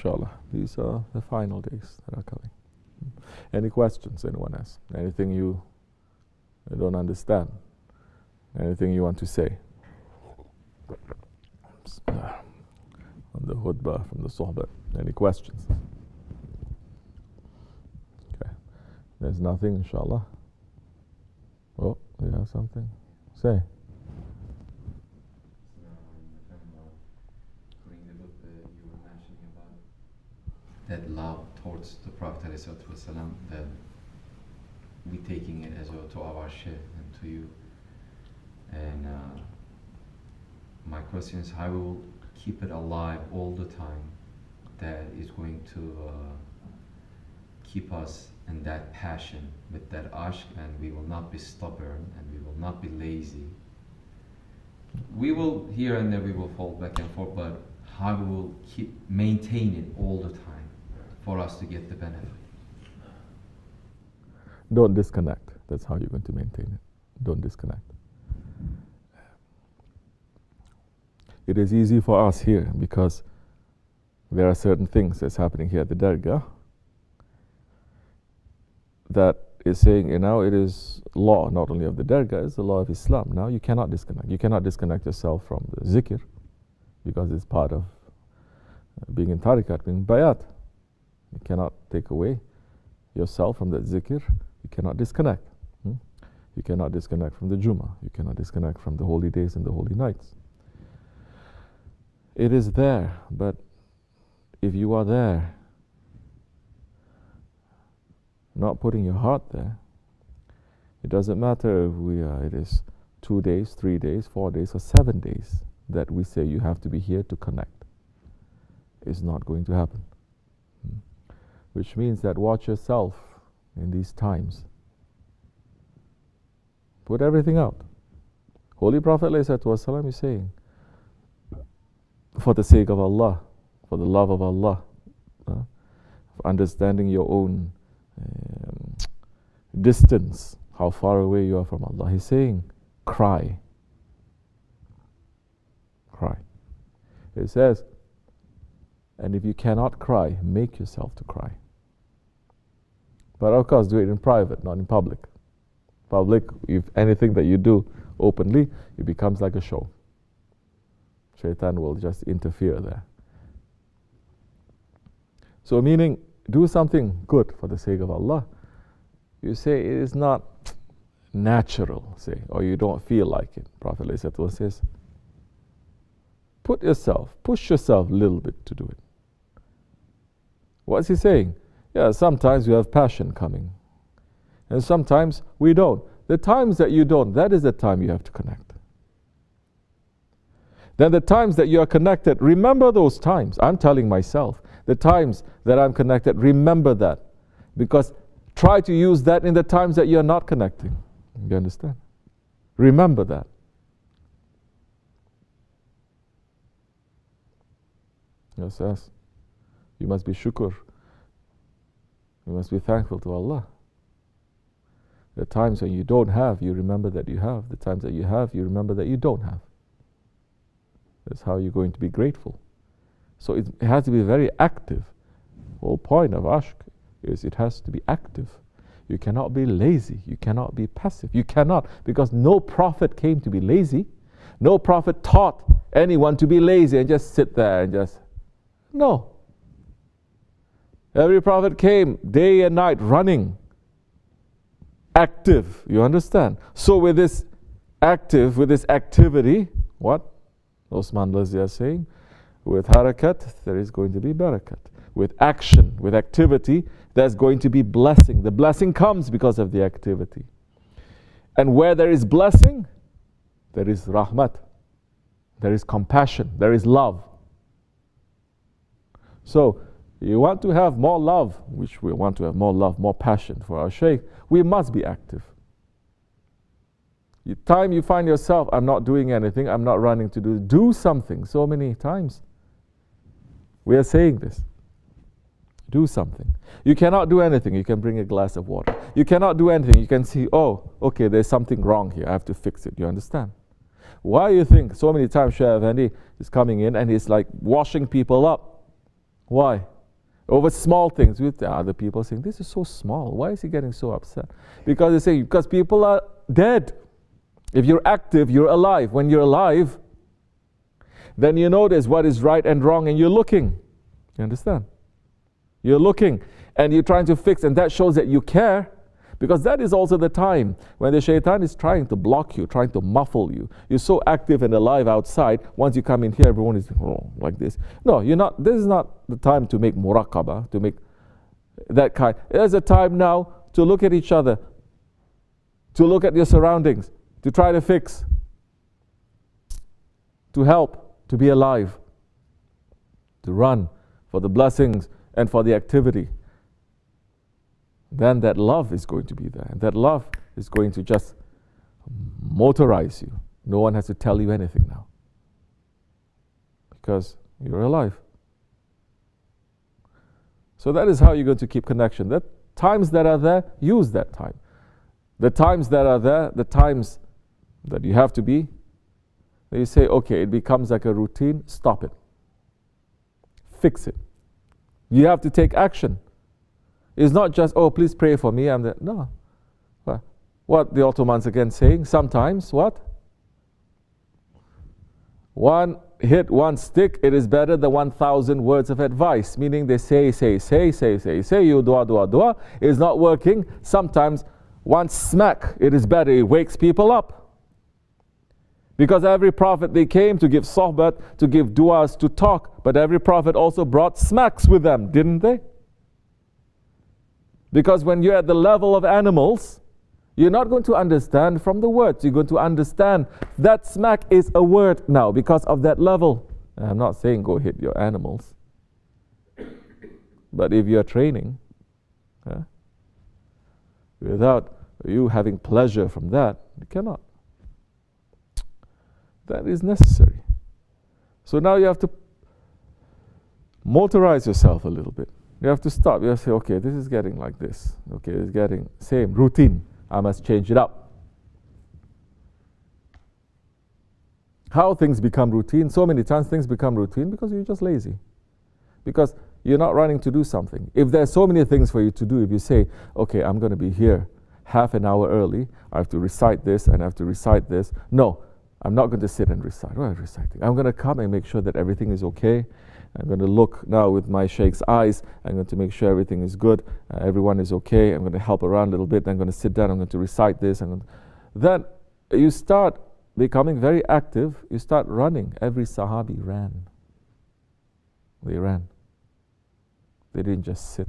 inshallah. These are the final days that are coming. Any questions anyone has? Anything you don't understand? Anything you want to say? On the khutbah from the Suhbah. Any questions? Okay. There's nothing, inshallah. Oh, you have something? Say. During the book you were mentioning about that love towards the Prophet ﷺ, that we taking it as well to our Shaykh and to you. And my question is how we will keep it alive all the time, that is going to keep us in that passion, with that ashq, and we will not be stubborn and we will not be lazy. We will, here and there we will fall back and forth, but how we will maintain it all the time for us to get the benefit. Don't disconnect. That's how you're going to maintain it. Don't disconnect. It is easy for us here because there are certain things that's happening here at the Dargah that is saying, it is law not only of the Dargah, it's the law of Islam. Now you cannot disconnect. You cannot disconnect yourself from the zikr because it's part of being in tariqat, being bayat. You cannot take away yourself from that zikr. You cannot disconnect. You cannot disconnect from the Jummah. You cannot disconnect from the holy days and the holy nights. It is there, but if you are there, not putting your heart there, it doesn't matter if it is 2 days, 3 days, 4 days, or 7 days that we say you have to be here to connect. It's not going to happen. Which means that watch yourself in these times. Put everything out. Holy Prophet ﷺ is saying, for the sake of Allah, for the love of Allah, for understanding your own distance, how far away you are from Allah. He's saying, cry. Cry. It says, and if you cannot cry, make yourself to cry. But of course, do it in private, not in public. Public, if anything that you do openly, it becomes like a show. Shaitan will just interfere there. So meaning, do something good for the sake of Allah. You say it is not natural, say, or you don't feel like it. Prophet ﷺ says, push yourself a little bit to do it. What's he saying? Yeah, sometimes you have passion coming. And sometimes we don't. The times that you don't, that is the time you have to connect. Then the times that you are connected, remember those times. I'm telling myself, the times that I'm connected, remember that. Because try to use that in the times that you're not connecting. You understand? Remember that. Yes. You must be shukr. You must be thankful to Allah. The times when you don't have, you remember that you have. The times that you have, you remember that you don't have. That's how you're going to be grateful. So it has to be very active. The whole point of ashq is it has to be active. You cannot be lazy. You cannot be passive. You cannot, because no prophet came to be lazy. No prophet taught anyone to be lazy and just sit there and just... No. Every prophet came day and night running. Active. You understand? So with this activity, what? Osman Lazi are saying, with harakat, there is going to be barakat. With action, with activity, there's going to be blessing. The blessing comes because of the activity. And where there is blessing, there is rahmat. There is compassion. There is love. So, you want to have more love, which we want to have more love, more passion for our Shaykh, we must be active. The time you find yourself, I'm not doing anything, I'm not running to do something. So many times we are saying this. Do something. You cannot do anything, you can bring a glass of water. You cannot do anything, you can see, oh, okay, there's something wrong here, I have to fix it. You understand? Why you think so many times Shaykh Effendi is coming in and he's like washing people up? Why? over small things, with the other people saying, this is so small, why is he getting so upset? Because they say, because people are dead. If you're active, you're alive. When you're alive, then you notice what is right and wrong, and you're looking. You understand? You're looking, and you're trying to fix, and that shows that you care, because that is also the time when the shaitan is trying to block you, trying to muffle you. You're so active and alive outside. Once you come in here, everyone is like this. No, you're not. This is not the time to make muraqabah, to make that kind. There's a time now to look at each other, to look at your surroundings, to try to fix, to help, to be alive, to run for the blessings and for the activity. Then that love is going to be there. And that love is going to just motorize you. No one has to tell you anything now, because you're alive. So that is how you're going to keep connection. The times that are there, use that time. The times that are there, the times that you have to be, you say, okay, it becomes like a routine, stop it. Fix it. You have to take action. It's not just, oh, please pray for me. No. What the Ottomans again saying, sometimes what? One hit, one stick, it is better than 1,000 words of advice. Meaning they say, you dua. It is not working. Sometimes one smack, it is better. It wakes people up. Because every prophet, they came to give sohbat, to give du'as, to talk. But every prophet also brought smacks with them, didn't they? Because when you're at the level of animals, you're not going to understand from the words. You're going to understand that smack is a word now because of that level. And I'm not saying go hit your animals. But if you're training, without you having pleasure from that, you cannot. That is necessary. So now you have to motorize yourself a little bit. You have to stop. You have to say, okay, this is getting like this. Okay, it's getting same routine. I must change it up. How things become routine? So many times things become routine because you're just lazy. Because you're not running to do something. If there's so many things for you to do, if you say, okay, I'm going to be here half an hour early, I have to recite this and I have to recite this. No, I'm not going to sit and recite. What am I reciting? I'm going to come and make sure that everything is okay. I'm going to look now with my sheikh's eyes. I'm going to make sure everything is good. Everyone is okay. I'm going to help around a little bit. I'm going to sit down. I'm going to recite this. Then you start becoming very active. You start running. Every Sahabi ran. They ran. They didn't just sit.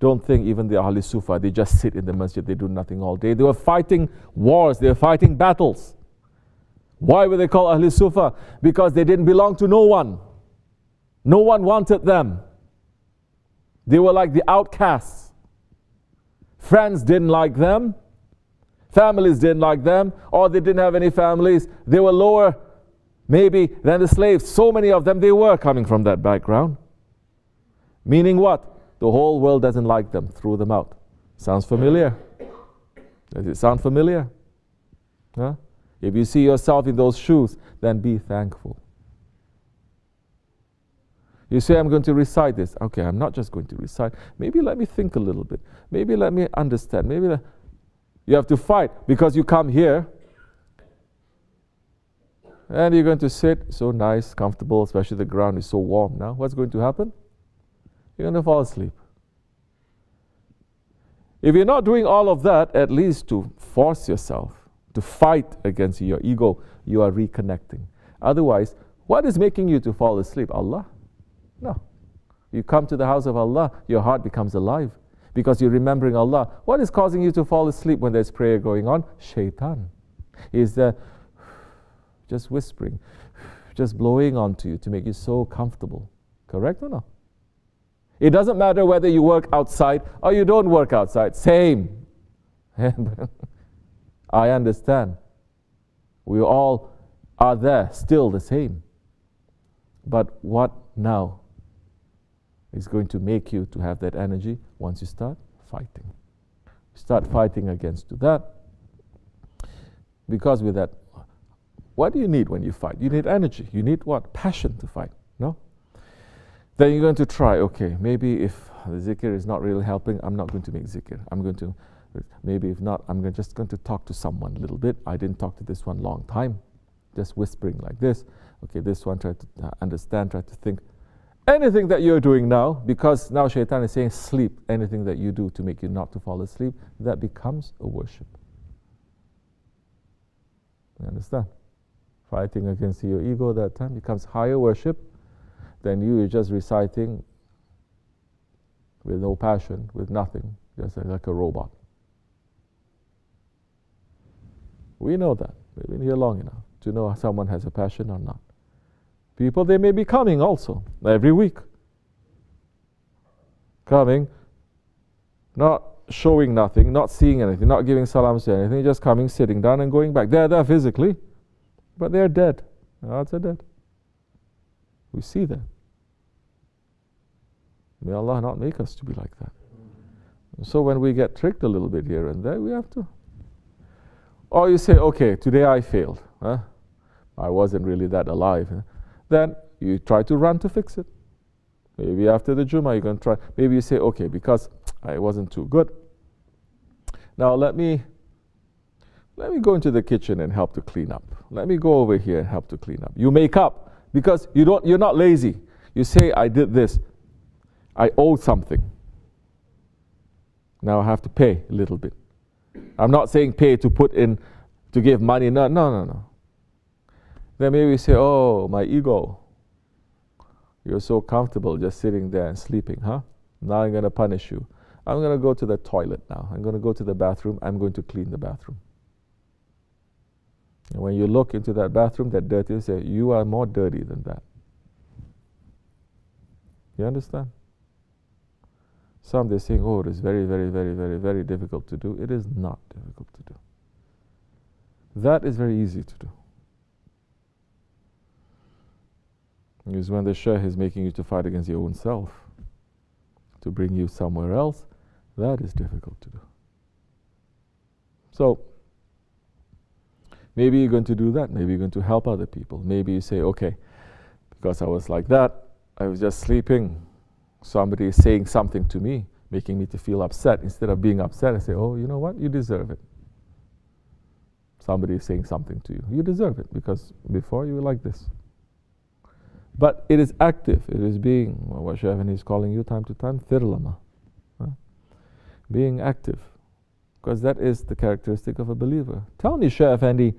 Don't think even the Ahli Sufa, they just sit in the masjid. They do nothing all day. They were fighting wars. They were fighting battles. Why were they called Ahli Sufa? Because they didn't belong to no one. No one wanted them. They were like the outcasts. Friends didn't like them. Families didn't like them. Or they didn't have any families. They were lower, maybe, than the slaves. So many of them, they were coming from that background. Meaning what? The whole world doesn't like them. Threw them out. Sounds familiar? Does it sound familiar? Huh? If you see yourself in those shoes, then be thankful. You say, I'm going to recite this. Okay, I'm not just going to recite. Maybe let me think a little bit. Maybe let me understand. You have to fight because you come here and you're going to sit so nice, comfortable, especially the ground is so warm now. What's going to happen? You're going to fall asleep. If you're not doing all of that, at least to force yourself to fight against your ego, you are reconnecting. Otherwise, what is making you to fall asleep? Allah? No. You come to the house of Allah, your heart becomes alive because you're remembering Allah. What is causing you to fall asleep when there's prayer going on? Shaitan. Is there just whispering, just blowing onto you to make you so comfortable. Correct or no? It doesn't matter whether you work outside or you don't work outside. Same. I understand. We all are there, still the same. But what now is going to make you to have that energy once you start fighting? Start fighting against that. Because with that, what do you need when you fight? You need energy. You need what? Passion to fight. No? Then you're going to try, okay, maybe if the zikr is not really helping, I'm not going to make zikr. I'm going to, maybe if not, I'm just going to talk to someone a little bit. I didn't talk to this one long time. Just whispering like this. Okay, this one, try to understand, try to think. Anything that you're doing now, because now shaitan is saying sleep, anything that you do to make you not to fall asleep, that becomes a worship. You understand? Fighting against your ego that time becomes higher worship than you just reciting with no passion, with nothing, just like a robot. We know that. We've been here long enough to know someone has a passion or not. People, they may be coming also every week. Coming, not showing nothing, not seeing anything, not giving salams to anything, just coming, sitting down and going back. They're there physically, but they're dead. Their hearts are dead. We see that. May Allah not make us to be like that. So when we get tricked a little bit here and there, we have to. Or you say, okay, today I failed. I wasn't really that alive. Then you try to run to fix it. Maybe after the Jummah you're going to try. Maybe you say, okay, because I wasn't too good. Now let me go into the kitchen and help to clean up. Let me go over here and help to clean up. You make up because you're not lazy. You say, I did this. I owe something. Now I have to pay a little bit. I'm not saying pay to put in, to give money. No. Then maybe you say, oh, my ego. You're so comfortable just sitting there and sleeping, huh? Now I'm going to punish you. I'm going to go to the toilet now. I'm going to go to the bathroom. I'm going to clean the bathroom. And when you look into that bathroom, that dirty, you say, you are more dirty than that. You understand? Some they're saying, oh, it is very, very, very, very, very difficult to do. It is not difficult to do. That is very easy to do. Because when the Shaykh is making you to fight against your own self, to bring you somewhere else, that is difficult to do. So, maybe you're going to do that. Maybe you're going to help other people. Maybe you say, okay, because I was like that, I was just sleeping. Somebody is saying something to me, making me to feel upset. Instead of being upset, I say, oh, you know what? You deserve it. Somebody is saying something to you. You deserve it because before you were like this. But it is active. It is being, what Shaykh is calling you time to time, thirlama. Being active. Because that is the characteristic of a believer. Tell me Shaykh Effendi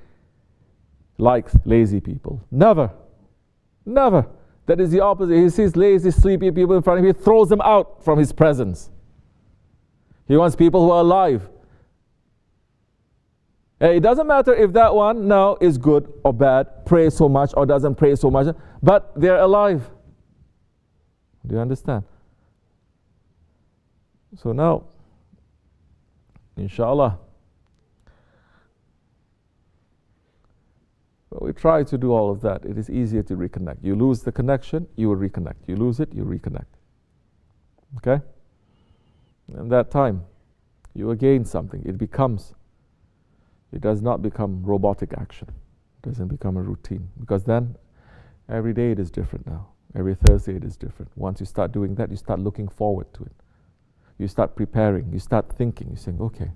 likes lazy people. Never. Never. That is the opposite. He sees lazy, sleepy people in front of him. He throws them out from his presence. He wants people who are alive. It doesn't matter if that one now is good or bad, prays so much or doesn't pray so much, but they're alive. Do you understand? So now, inshallah, when we try to do all of that, it is easier to reconnect. You lose the connection, you will reconnect. You lose it, you reconnect. Okay? And that time, you will gain something. It does not become robotic action. It doesn't become a routine. Because then, every day it is different now. Every Thursday it is different. Once you start doing that, you start looking forward to it. You start preparing. You start thinking. You're saying, okay,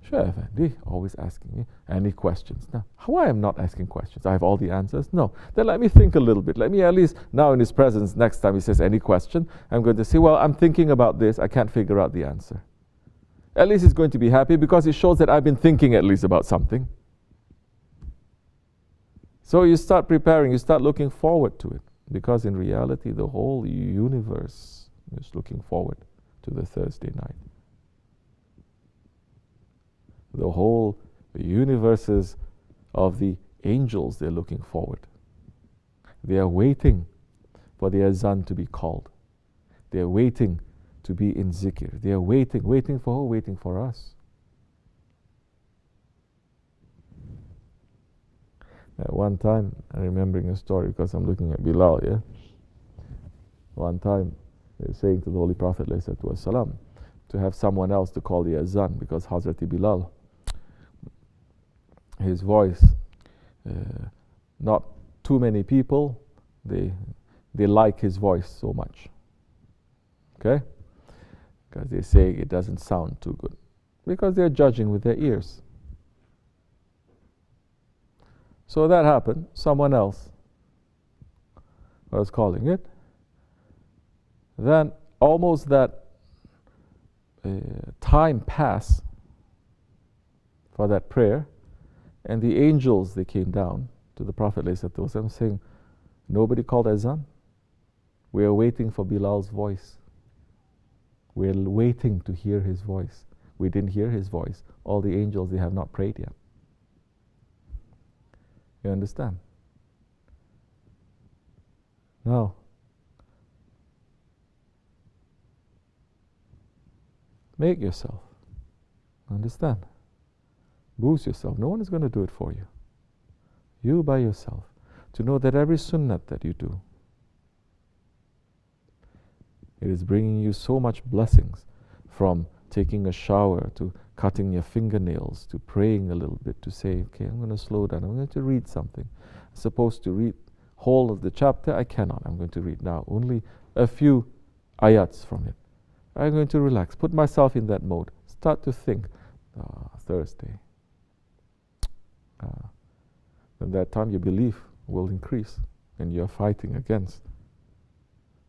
Shaykh Effendi always asking me any questions. Now, why I'm not asking questions? I have all the answers? No. Then let me think a little bit. Let me at least, now in his presence, next time he says any question, I'm going to say, well, I'm thinking about this. I can't figure out the answer. At least he's going to be happy because it shows that I've been thinking at least about something. So you start preparing, you start looking forward to it. Because in reality, the whole universe is looking forward to the Thursday night. The whole universes of the angels, they're looking forward. They are waiting for the azan to be called. They are waiting to be in zikr. They are waiting for who? Waiting for us. At one time, I'm remembering a story because I'm looking at Bilal, yeah? One time, they're saying to the Holy Prophet ﷺ, to have someone else to call the azan because Hazrat Bilal, his voice, not too many people, they they like his voice so much. Okay? Because they say it doesn't sound too good. Because they're judging with their ears. So that happened. Someone else was calling it. Then almost that time passed for that prayer, and the angels, they came down to the Prophet ﷺ saying, nobody called azan. We are waiting for Bilal's voice. We are waiting to hear his voice. We didn't hear his voice. All the angels, they have not prayed yet. You understand? Now, make yourself understand. Boost yourself. No one is going to do it for you. You by yourself. To know that every sunnat that you do, it is bringing you so much blessings, from taking a shower to cutting your fingernails to praying a little bit, to say, okay, I'm going to slow down. I'm going to read something. I'm supposed to read whole of the chapter. I cannot. I'm going to read now only a few ayats from it. I'm going to relax. Put myself in that mode. Start to think. Thursday. At that time, your belief will increase, and you're fighting against.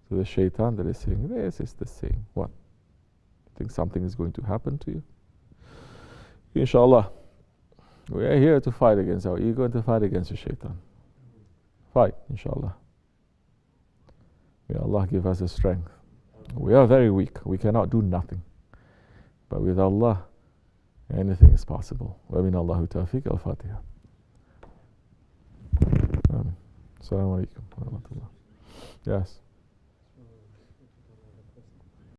So the shaitan that is saying, this is the same. What? You think something is going to happen to you? Inshallah, we are here to fight against our ego and to fight against the shaitan. Fight, inshallah. May Allah give us the strength. We are very weak. We cannot do nothing. But with Allah, anything is possible. Wa min Allahu tawfiq. Al-Fatiha. Amen. Assalamu alaikum wa rahmatullah. Yes.